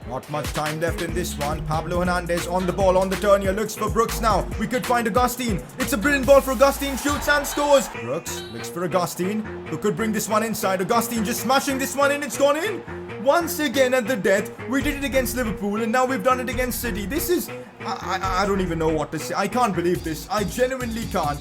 Not much time left in this one. Pablo Hernandez on the ball, on the turn here, looks for Brooks now. We could find Augustine. It's a brilliant ball for Augustine, shoots and scores. Brooks looks for Augustine, who could bring this one inside. Augustine just smashing this one in, it's gone in. Once again at the death. We did it against Liverpool and now we've done it against City. This is... I don't even know what to say. I can't believe this. I genuinely can't.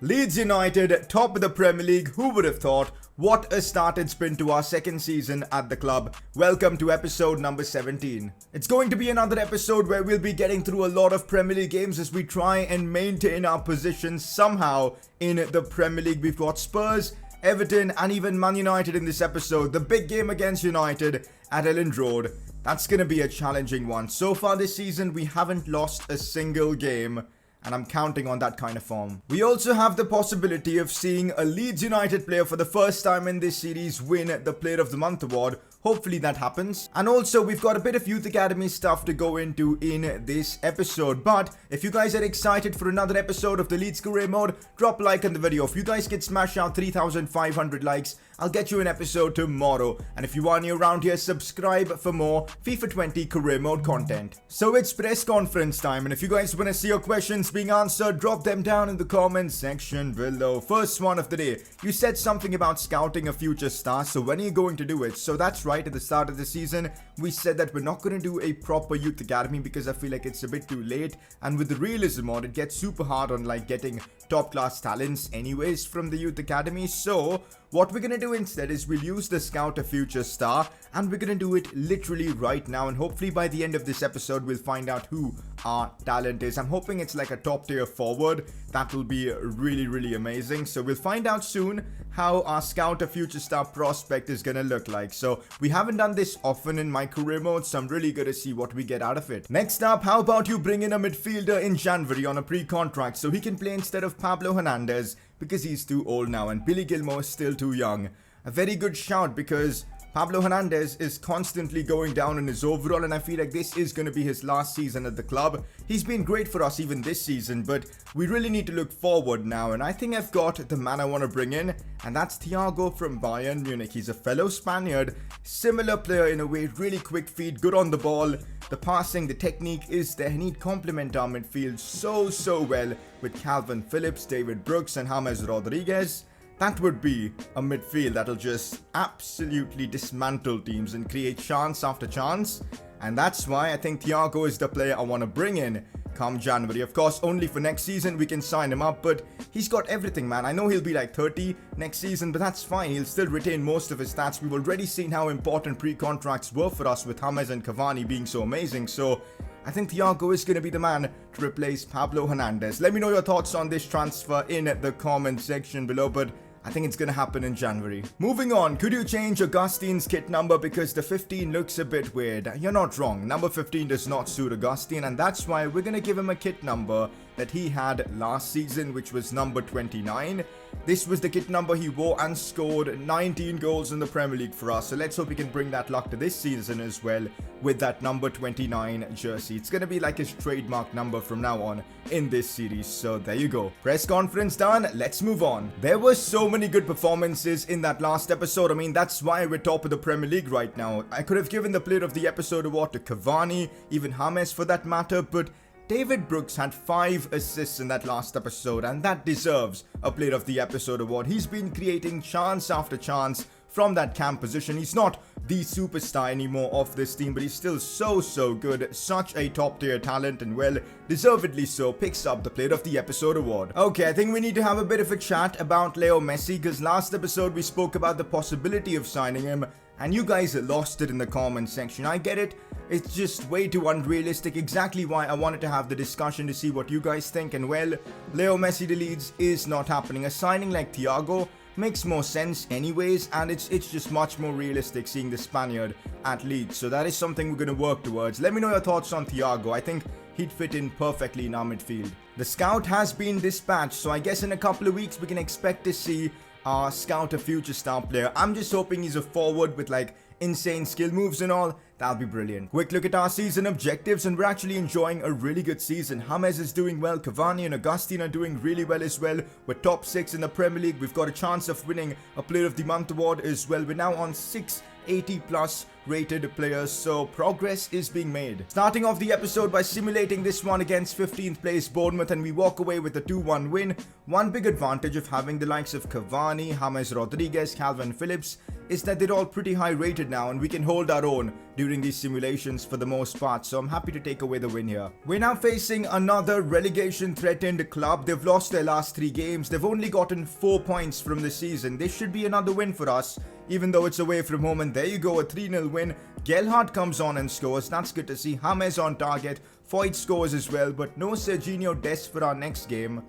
Leeds United, top of the Premier League. Who would have thought? What a start it's been to our second season at the club. Welcome to episode number 17. It's going to be another episode where we'll be getting through a lot of Premier League games as we try and maintain our position somehow in the Premier League. We've got Spurs, Everton and even Man United in this episode. The big game against United at Elland Road. That's going to be a challenging one. So far this season we haven't lost a single game. And I'm counting on that kind of form. We also have the possibility of seeing a Leeds United player for the first time in this series win the Player of the Month award. Hopefully that happens. And also we've got a bit of Youth Academy stuff to go into in this episode. But if you guys are excited for another episode of the Leeds Career Mode, drop a like on the video. If you guys can smash out 3,500 likes, I'll get you an episode tomorrow. And if you are new around here, subscribe for more FIFA 20 Career Mode content. So it's press conference time, and if you guys want to see your questions being answered, drop them down in the comments section below. First one of the day. You said something about scouting a future star, so when are you going to do it? So that's right, at the start of the season, we said that we're not going to do a proper youth academy because I feel like it's a bit too late. And with the realism mod, it gets super hard on like getting top class talents anyways from the youth academy. So what we're going to do instead is we'll use the Scout a Future Star and we're going to do it literally right now, and hopefully by the end of this episode we'll find out who our talent is. I'm hoping it's like a top tier forward. That will be really amazing. So we'll find out soon how our Scout a Future Star prospect is going to look like. So we haven't done this often in my career mode, so I'm really going to see what we get out of it. Next up, how about you bring in a midfielder in January on a pre-contract so he can play instead of Pablo Hernandez because he's too old now and Billy Gilmour is still too young. A very good shout because Pablo Hernandez is constantly going down in his overall, and I feel like this is going to be his last season at the club. He's been great for us even this season, but we really need to look forward now, and I think I've got the man I want to bring in, and that's Thiago from Bayern Munich. He's a fellow Spaniard, similar player in a way, really quick feet, good on the ball. The passing, the technique is there. He'd complement our midfield so well with Calvin Phillips, David Brooks and James Rodriguez. That would be a midfield that'll just absolutely dismantle teams and create chance after chance. And that's why I think Thiago is the player I want to bring in come January. Of course, only for next season we can sign him up, but he's got everything, man. I know he'll be like 30 next season, but that's fine. He'll still retain most of his stats. We've already seen how important pre-contracts were for us with James and Cavani being so amazing. So I think Thiago is going to be the man to replace Pablo Hernandez. Let me know your thoughts on this transfer in the comment section below, but I think it's going to happen in January. Moving on, could you change Augustine's kit number because the 15 looks a bit weird? You're not wrong. Number 15 does not suit Augustine, and that's why we're going to give him a kit number that he had last season, which was number 29. This was the kit number he wore and scored 19 goals in the Premier League for us. So let's hope he can bring that luck to this season as well with that number 29 jersey. It's going to be like his trademark number from now on in this series. So there you go. Press conference done. Let's move on. There were so many good performances in that last episode. I mean, that's why we're top of the Premier League right now. I could have given the Player of the Episode award to Cavani, even James for that matter, but David Brooks had 5 assists in that last episode, and that deserves a Player of the Episode award. He's been creating chance after chance from that cam position. He's not the superstar anymore of this team, but he's still so good. Such a top tier talent, and well, deservedly so, picks up the Player of the Episode award. Okay, I think we need to have a bit of a chat about Leo Messi, because last episode we spoke about the possibility of signing him, and you guys lost it in the comment section. I get it. It's just way too unrealistic. Exactly why I wanted to have the discussion to see what you guys think. And well, Leo Messi to Leeds is not happening. A signing like Thiago makes more sense anyways, and it's just much more realistic seeing the Spaniard at Leeds. So that is something we're going to work towards. Let me know your thoughts on Thiago. I think he'd fit in perfectly in our midfield. The scout has been dispatched, so I guess in a couple of weeks we can expect to see our Scout a Future Star player. I'm just hoping he's a forward with like insane skill moves and all. That'll be brilliant. Quick look at our season objectives, and we're actually enjoying a really good season. James is doing well, Cavani and Augustine are doing really well as well. We're top 6 in the Premier League. We've got a chance of winning a Player of the Month award as well. We're now on 680 plus rated players, so progress is being made. Starting off the episode by simulating this one against 15th place Bournemouth, and we walk away with a 2-1 win. One big advantage of having the likes of Cavani, James Rodriguez, Calvin Phillips is that they're all pretty high rated now, and we can hold our own during these simulations for the most part, so I'm happy to take away the win here. We're now facing another relegation threatened club. They've lost their last 3 games. They've only gotten 4 points from the season. This should be another win for us, even though it's away from home, and there you go, a 3-0 win. Gelhardt comes on and scores. That's good to see. James on target. Foyt scores as well, but no Serginho Dest for our next game.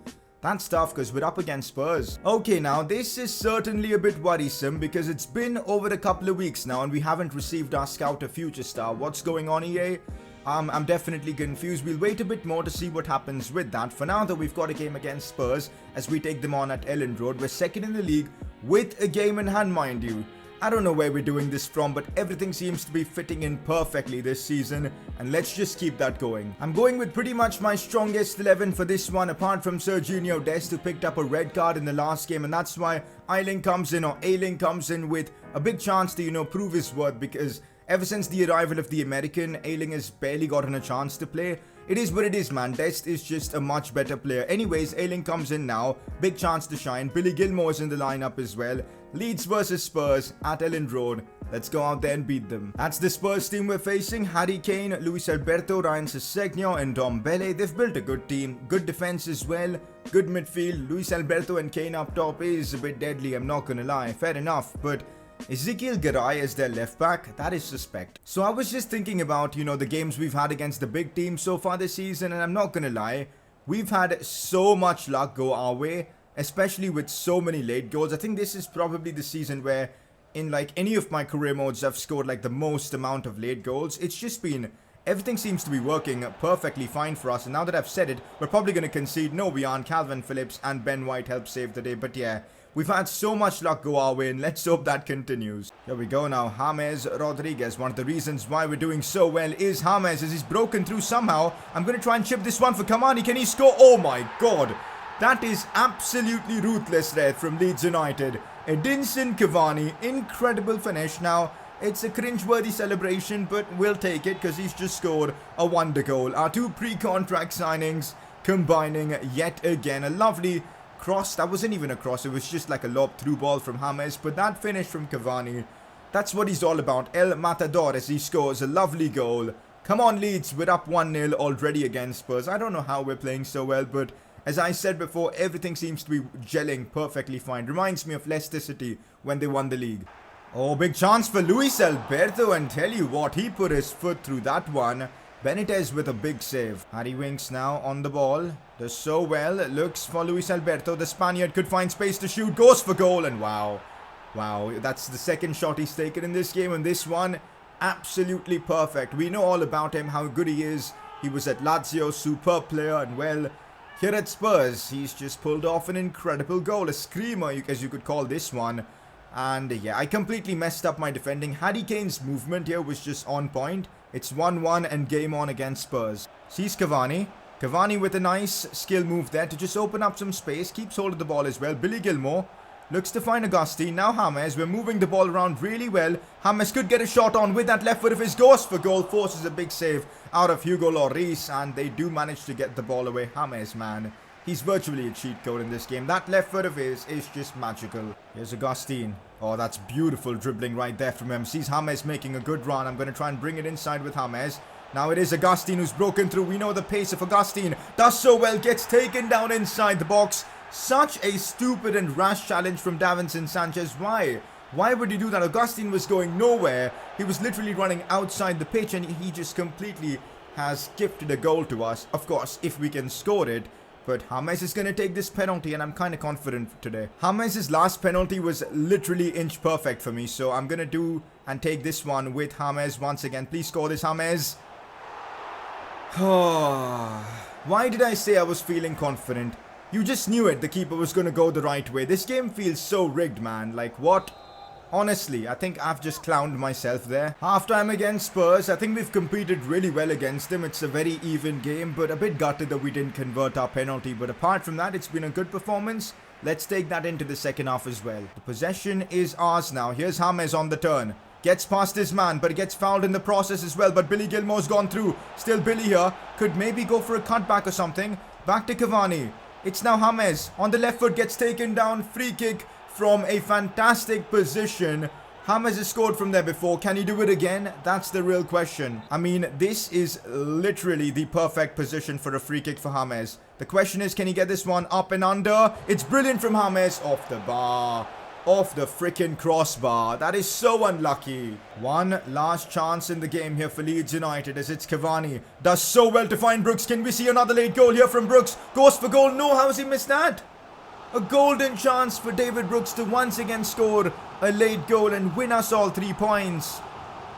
That's tough because we're up against Spurs. Okay, now this is certainly a bit worrisome because it's been over a couple of weeks now and we haven't received our Scout of Future Star. What's going on, EA? I'm definitely confused. We'll wait a bit more to see what happens with that. For now though, we've got a game against Spurs as we take them on at Elland Road. We're second in the league with a game in hand, mind you. I don't know where we're doing this from, but everything seems to be fitting in perfectly this season, and let's just keep that going. I'm going with pretty much my strongest 11 for this one, apart from Serginho Dest, who picked up a red card in the last game, and that's why Ayling comes in with a big chance to, prove his worth, because ever since the arrival of the American, Ayling has barely gotten a chance to play. It is what it is, man. Dest is just a much better player. Anyways, Ayling comes in now. Big chance to shine. Billy Gilmore's in the lineup as well. Leeds versus Spurs at Elland Road. Let's go out there and beat them. That's the Spurs team we're facing. Harry Kane, Luis Alberto, Ryan Sessegnon and Dombele. They've built a good team. Good defense as well. Good midfield. Luis Alberto and Kane up top is a bit deadly, I'm not gonna lie. Fair enough, but Ezekiel Garay as their left back, that is suspect. So I was just thinking about, the games we've had against the big teams so far this season, and I'm not gonna lie, we've had so much luck go our way, especially with so many late goals. I think this is probably the season where, in any of my career modes, I've scored the most amount of late goals. It's just been, everything seems to be working perfectly fine for us, and now that I've said it, we're probably gonna concede. No, we aren't. Calvin Phillips and Ben White helped save the day, but yeah. We've had so much luck go our way, and let's hope that continues. Here we go now. James Rodriguez. One of the reasons why we're doing so well is James, as he's broken through somehow. I'm going to try and chip this one for Cavani. Can he score? Oh my god. That is absolutely ruthless there from Leeds United. Edinson Cavani. Incredible finish. Now, it's a cringeworthy celebration, but we'll take it because he's just scored a wonder goal. Our 2 pre-contract signings combining yet again. A lovely cross. That wasn't even a cross, it was just a lob through ball from James, but that finish from Cavani, that's what he's all about. El Matador as he scores a lovely goal. Come on Leeds, we're up 1-0 already against Spurs. I don't know how we're playing so well, but as I said before, everything seems to be gelling perfectly fine. Reminds me of Leicester City when they won the league. Oh, big chance for Luis Alberto, and tell you what, he put his foot through that one. Benitez with a big save. Harry Winks now on the ball. Does so well. Looks for Luis Alberto. The Spaniard could find space to shoot. Goes for goal. And wow. Wow. That's the second shot he's taken in this game. And this one, absolutely perfect. We know all about him. How good he is. He was at Lazio. Superb player. And well, here at Spurs, he's just pulled off an incredible goal. A screamer, as you could call this one. And yeah, I completely messed up my defending. Harry Kane's movement here was just on point. It's 1-1 and game on against Spurs. Sees Cavani. Cavani with a nice skill move there to just open up some space. Keeps hold of the ball as well. Billy Gilmore looks to find Augustine. Now James. We're moving the ball around really well. James could get a shot on with that left foot of his. Goes for goal. Forces a big save out of Hugo Lloris. And they do manage to get the ball away. James, man. He's virtually a cheat code in this game. That left foot of his is just magical. Here's Augustine. Oh, that's beautiful dribbling right there from him. Sees James making a good run. I'm going to try and bring it inside with James. Now it is Augustine who's broken through. We know the pace of Augustine. Does so well. Gets taken down inside the box. Such a stupid and rash challenge from Davinson Sanchez. Why? Why would he do that? Augustine was going nowhere. He was literally running outside the pitch and he just completely has gifted a goal to us. Of course, if we can score it. But James is going to take this penalty and I'm kind of confident today. James' last penalty was literally inch perfect for me. So I'm going to do and take this one with James once again. Please score this, James. Why did I say I was feeling confident? You just knew it. The keeper was going to go the right way. This game feels so rigged, man. Like, what? Honestly, I think I've just clowned myself there. Half-time against Spurs, I think we've competed really well against them. It's a very even game, but a bit gutted that we didn't convert our penalty. But apart from that, it's been a good performance. Let's take that into the second half as well. The possession is ours now. Here's James on the turn. Gets past his man, but gets fouled in the process as well. But Billy Gilmore's gone through. Still Billy here. Could maybe go for a cutback or something. Back to Cavani. It's now James. On the left foot, gets taken down. Free kick from a fantastic position. James has scored from there before. Can he do it again? That's the real question. I mean, this is literally the perfect position for a free kick for James. The question is, can he get this one up and under? It's brilliant from James. Off the bar. Off the freaking crossbar. That is so unlucky. One last chance in the game here for Leeds United as it's Cavani. Does so well to find Brooks. Can we see another late goal here from Brooks? Goes for goal. No, how has he missed that? A golden chance for David Brooks to once again score a late goal and win us all 3 points.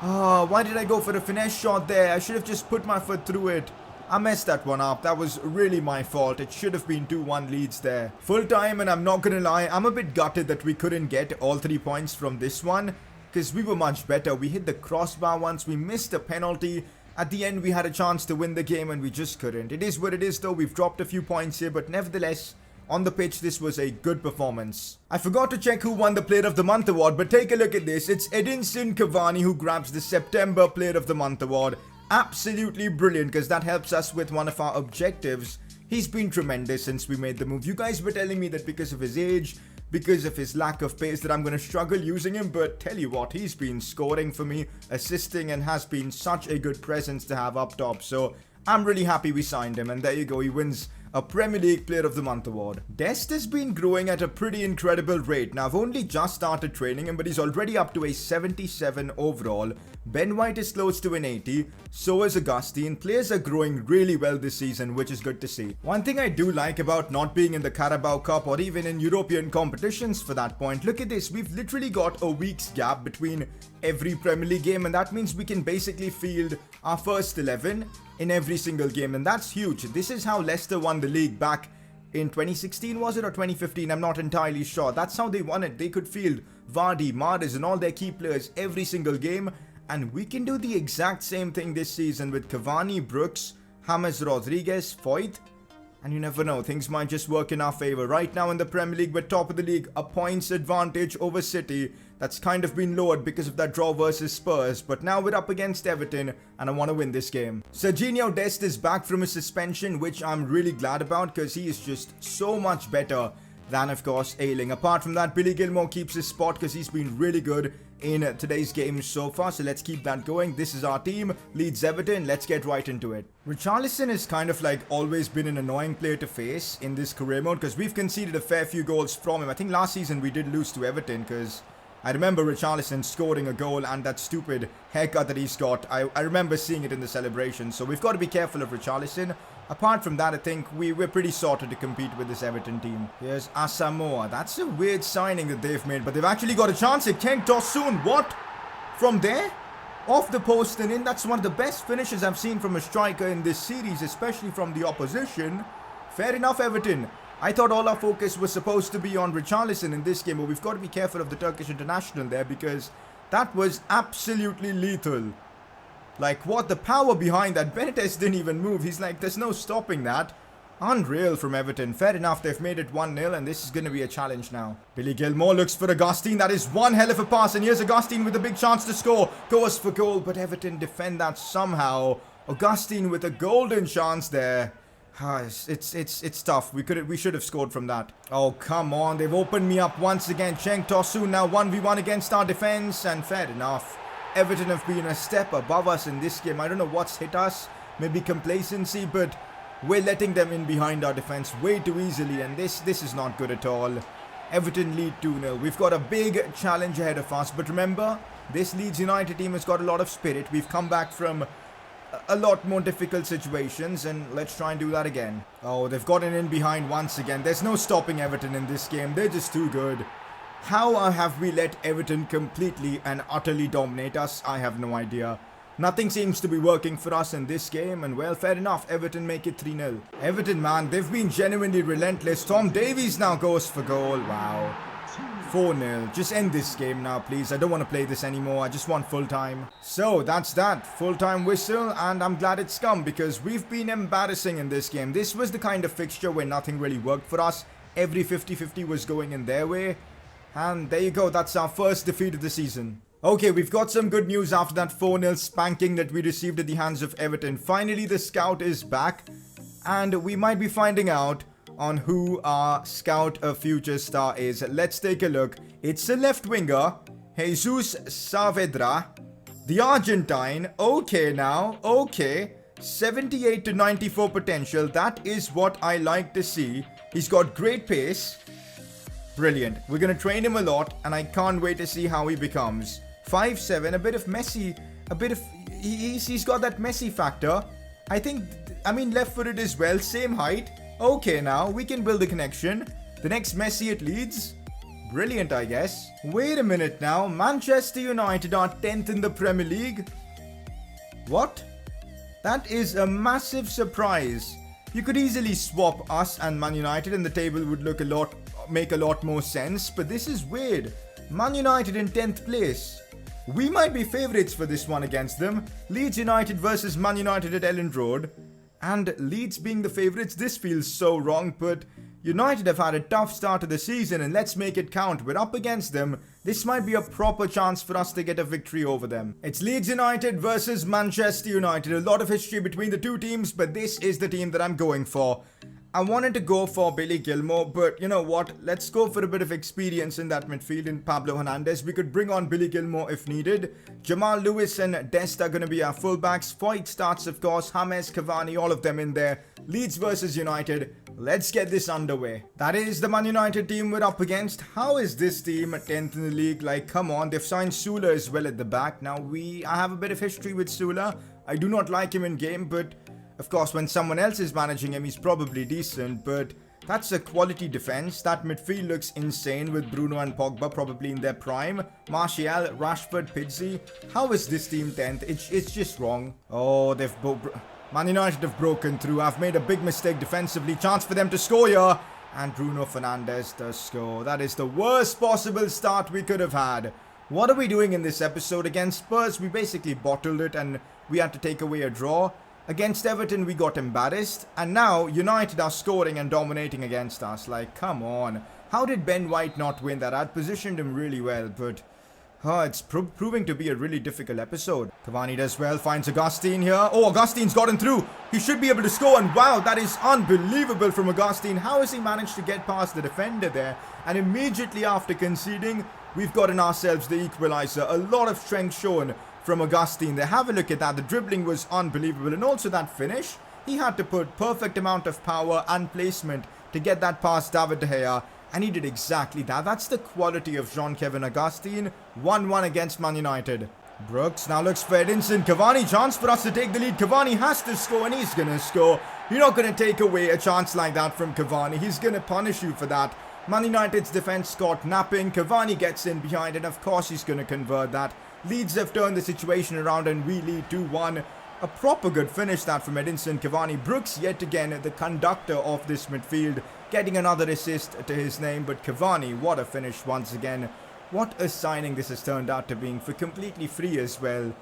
Why did I go for a finesse shot there? I should have just put my foot through it. I messed that one up. That was really my fault. It should have been 2-1 Leeds there. Full time, and I'm not going to lie, I'm a bit gutted that we couldn't get all 3 points from this one, because we were much better. We hit the crossbar once. We missed a penalty. At the end, we had a chance to win the game, and we just couldn't. It is what it is, though. We've dropped a few points here, but nevertheless, on the pitch, this was a good performance. I forgot to check who won the Player of the Month award, but take a look at this. It's Edinson Cavani who grabs the September Player of the Month award. Absolutely brilliant, because that helps us with one of our objectives. He's been tremendous since we made the move. You guys were telling me that because of his age, because of his lack of pace, that I'm going to struggle using him, but tell you what, he's been scoring for me, assisting, and has been such a good presence to have up top. So I'm really happy we signed him, and there you go, he wins a Premier League Player of the Month award. Dest has been growing at a pretty incredible rate. Now, I've only just started training him, but he's already up to a 77 overall. Ben White is close to an 80. So is Augustine. Players are growing really well this season, which is good to see. One thing I do like about not being in the Carabao Cup or even in European competitions for that point, look at this. We've literally got a week's gap between every Premier League game, and that means we can basically field our first 11 in every single game, and that's huge. This is how Leicester won the league back in 2016, was it, or 2015? I'm not entirely sure. That's how they won it. They could field Vardy, Mahrez, and all their key players every single game, and we can do the exact same thing this season with Cavani, Brooks, James Rodriguez, Foyth, and you never know, things might just work in our favour. Right now in the Premier League, we're top of the league, a points advantage over City. That's kind of been lowered because of that draw versus Spurs, but now we're up against Everton, and I want to win this game. Serginho Dest is back from his suspension, which I'm really glad about, because he is just so much better than, of course, Ayling. Apart from that, Billy Gilmore keeps his spot because he's been really good in today's game so far, so let's keep that going. This is our team, Leeds Everton. Let's get right into it. Richarlison has kind of like always been an annoying player to face in this career mode, because we've conceded a fair few goals from him. I think last season we did lose to Everton, because I remember Richarlison scoring a goal and that stupid haircut that he's got. I remember seeing it in the celebration, so we've got to be careful of Richarlison. Apart from that, I think we're pretty sorted to compete with this Everton team. Here's Asamoah. That's a weird signing that they've made, but they've actually got a chance at Cenk Tosun. What? From there? Off the post and in. That's one of the best finishes I've seen from a striker in this series, especially from the opposition. Fair enough, Everton. I thought all our focus was supposed to be on Richarlison in this game, but we've got to be careful of the Turkish international there, because that was absolutely lethal. Like, what? The power behind that. Benitez didn't even move. He's like, there's no stopping that. Unreal from Everton. Fair enough, they've made it 1-0, and this is going to be a challenge now. Billy Gilmore looks for Augustine. That is one hell of a pass, and here's Augustine with a big chance to score. Goes for goal, but Everton defend that somehow. Augustine with a golden chance there. It's tough. We should have scored from that. Oh, come on. They've opened me up once again. Cenk Tosun now 1v1 against our defense, and fair enough. Everton have been a step above us in this game. I don't know what's hit us. Maybe complacency, but we're letting them in behind our defense way too easily, and this is not good at all. Everton lead 2-0. We've got a big challenge ahead of us, but remember, this Leeds United team has got a lot of spirit. We've come back from a lot more difficult situations, and let's try and do that again. Oh, they've gotten in behind once again. There's no stopping Everton in this game. They're just too good. How have we let Everton completely and utterly dominate us? I have no idea. Nothing seems to be working for us in this game, and well, fair enough. Everton make it 3-0. Everton, man, they've been genuinely relentless. Tom Davies now goes for goal. Wow. 4-0. Just end this game now, please. I don't want to play this anymore. I just want full time. So, that's that. Full time whistle, and I'm glad it's come because we've been embarrassing in this game. This was the kind of fixture where nothing really worked for us. Every 50-50 was going in their way. And there you go. That's our first defeat of the season. Okay, we've got some good news after that 4-0 spanking that we received at the hands of Everton. Finally, the scout is back. And we might be finding out on who our scout of future star is. Let's take a look. It's a left winger, Jesus Saavedra, the Argentine. Okay now, okay. 78 to 94 potential. That is what I like to see. He's got great pace. Brilliant. We're going to train him a lot and I can't wait to see how he becomes. 5'7", a bit of Messi, he's got that Messi factor. I mean left-footed as well, same height. Okay, now we can build a connection. The next Messi at Leeds. Brilliant, I guess. Wait a minute now. Manchester United are 10th in the Premier League. What? That is a massive surprise. You could easily swap us and Man United and the table would make a lot more sense. But this is weird. Man United in 10th place. We might be favourites for this one against them. Leeds United versus Man United at Elland Road. And Leeds being the favourites, this feels so wrong, but United have had a tough start to the season and let's make it count. We're up against them. This might be a proper chance for us to get a victory over them. It's Leeds United versus Manchester United. A lot of history between the two teams, but this is the team that I'm going for. I wanted to go for Billy Gilmour, but you know what? Let's go for a bit of experience in that midfield in Pablo Hernandez. We could bring on Billy Gilmour if needed. Jamal Lewis and Dest are going to be our fullbacks. Foyt starts, of course. James, Cavani, all of them in there. Leeds versus United. Let's get this underway. That is the Man United team we're up against. How is this team 10th in the league? Like, come on. They've signed Sula as well at the back. Now, I have a bit of history with Sula. I do not like him in game, but of course, when someone else is managing him, he's probably decent, but that's a quality defense. That midfield looks insane with Bruno and Pogba probably in their prime. Martial, Rashford, Pizzi. How is this team 10th? It's just wrong. Oh, Man United have broken through. I've made a big mistake defensively. Chance for them to score here. And Bruno Fernandes does score. That is the worst possible start we could have had. What are we doing in this episode? Against Spurs, we basically bottled it and we had to take away a draw. Against Everton, we got embarrassed. And now, United are scoring and dominating against us. Like, come on. How did Ben White not win that? I'd positioned him really well, but it's proving to be a really difficult episode. Cavani does well, finds Augustine here. Oh, Augustine's gotten through. He should be able to score. And wow, that is unbelievable from Augustine. How has he managed to get past the defender there? And immediately after conceding, we've gotten ourselves the equalizer. A lot of strength shown from Augustine there. Have a look at that. The dribbling was unbelievable. And also that finish. He had to put perfect amount of power and placement to get that past David De Gea. And he did exactly that. That's the quality of Jean-Kevin Augustine. 1-1 against Man United. Brooks now looks for Edinson. Cavani, chance for us to take the lead. Cavani has to score and he's going to score. You're not going to take away a chance like that from Cavani. He's going to punish you for that. Man United's defense caught napping. Cavani gets in behind and of course he's going to convert that. Leeds have turned the situation around and we lead 2-1. A proper good finish that from Edinson Cavani. Brooks yet again the conductor of this midfield, getting another assist to his name. But Cavani, what a finish once again. What a signing this has turned out to being for completely free as well.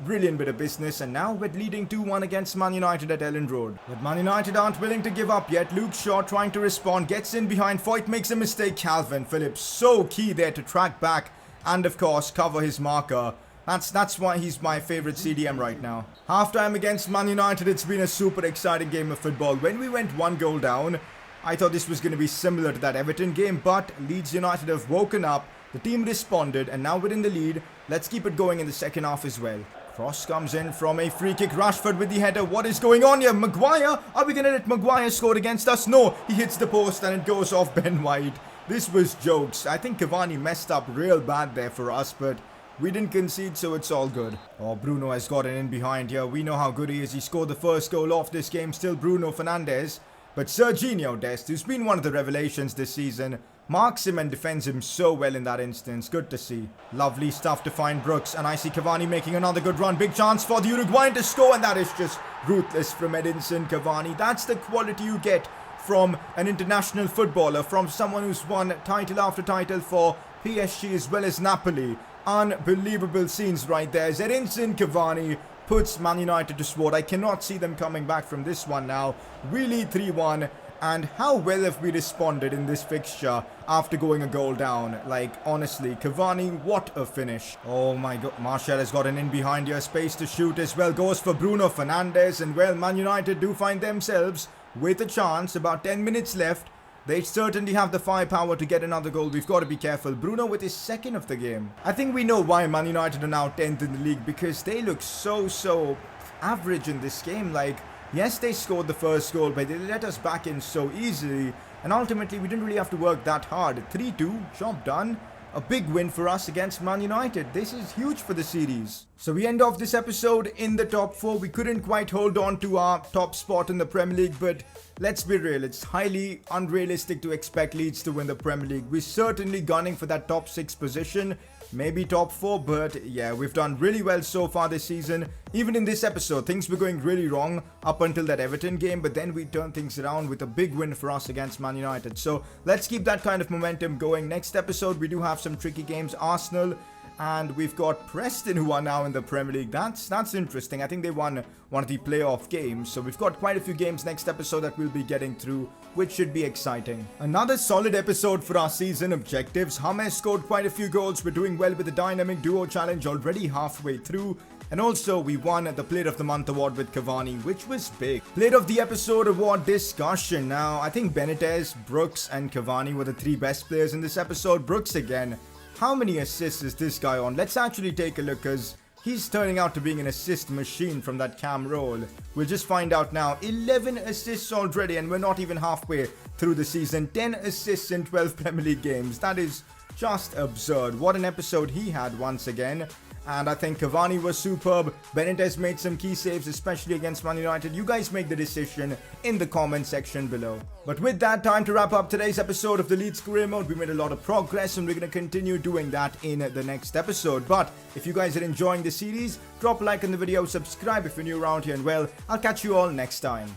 Brilliant bit of business, and now we're leading 2-1 against Man United at Elland Road. But Man United aren't willing to give up yet. Luke Shaw trying to respond, gets in behind. Foyt makes a mistake. Calvin Phillips so key there to track back and of course cover his marker. That's why he's my favourite CDM right now. Half-time against Man United, it's been a super exciting game of football. When we went 1 goal down, I thought this was going to be similar to that Everton game, but Leeds United have woken up, the team responded, and now we're in the lead. Let's keep it going in the second half as well. Cross comes in from a free kick. Rashford with the header. What is going on here? Maguire? Are we going to let Maguire score against us? No, he hits the post and it goes off Ben White. This was jokes. I think Cavani messed up real bad there for us, but we didn't concede, so it's all good. Oh, Bruno has gotten in behind here. We know how good he is. He scored the first goal off this game. Still Bruno Fernandes. But Serginho Dest, who's been one of the revelations this season, marks him and defends him so well in that instance. Good to see. Lovely stuff to find Brooks. And I see Cavani making another good run. Big chance for the Uruguayan to score. And that is just ruthless from Edinson Cavani. That's the quality you get from an international footballer, from someone who's won title after title for PSG as well as Napoli. Unbelievable scenes right there. Edinson Cavani puts Man United to sword. I cannot see them coming back from this one now. Really 3-1. And how well have we responded in this fixture after going a goal down? Like, honestly, Cavani, what a finish. Oh my god, Martial has got an in behind here. Space to shoot as well. Goes for Bruno Fernandes. And well, Man United do find themselves with a chance. About 10 minutes left. They certainly have the firepower to get another goal. We've got to be careful. Bruno with his second of the game. I think we know why Man United are now 10th in the league, because they look so average in this game. Like, yes, they scored the first goal, but they let us back in so easily. And ultimately, we didn't really have to work that hard. 3-2, job done. A big win for us against Man United. This is huge for the series. So we end off this episode in the top 4. We couldn't quite hold on to our top spot in the Premier League, but let's be real. It's highly unrealistic to expect Leeds to win the Premier League. We're certainly gunning for that top 6 position. Maybe top 4, but yeah, we've done really well so far this season. Even in this episode, things were going really wrong up until that Everton game, but then we turned things around with a big win for us against Man United. So let's keep that kind of momentum going. Next episode, we do have some tricky games. Arsenal, and we've got Preston, who are now in the Premier League. That's interesting. I think they won one of the playoff games. So we've got quite a few games next episode that we'll be getting through, which should be exciting. Another solid episode for our season objectives. James scored quite a few goals. We're doing well with the Dynamic Duo Challenge, already halfway through. And also, we won the Player of the Month award with Cavani, which was big. Player of the Episode award discussion. Now, I think Benitez, Brooks, and Cavani were the 3 best players in this episode. Brooks again. How many assists is this guy on? Let's actually take a look, because he's turning out to being an assist machine from that cam roll. We'll just find out now. 11 assists already, and we're not even halfway through the season. 10 assists in 12 Premier League games. That is just absurd. What an episode he had once again. And I think Cavani was superb. Benitez made some key saves, especially against Man United. You guys make the decision in the comment section below. But with that, time to wrap up today's episode of the Leeds Career Mode. We made a lot of progress, and we're going to continue doing that in the next episode. But if you guys are enjoying the series, drop a like on the video, subscribe if you're new around here, and well, I'll catch you all next time.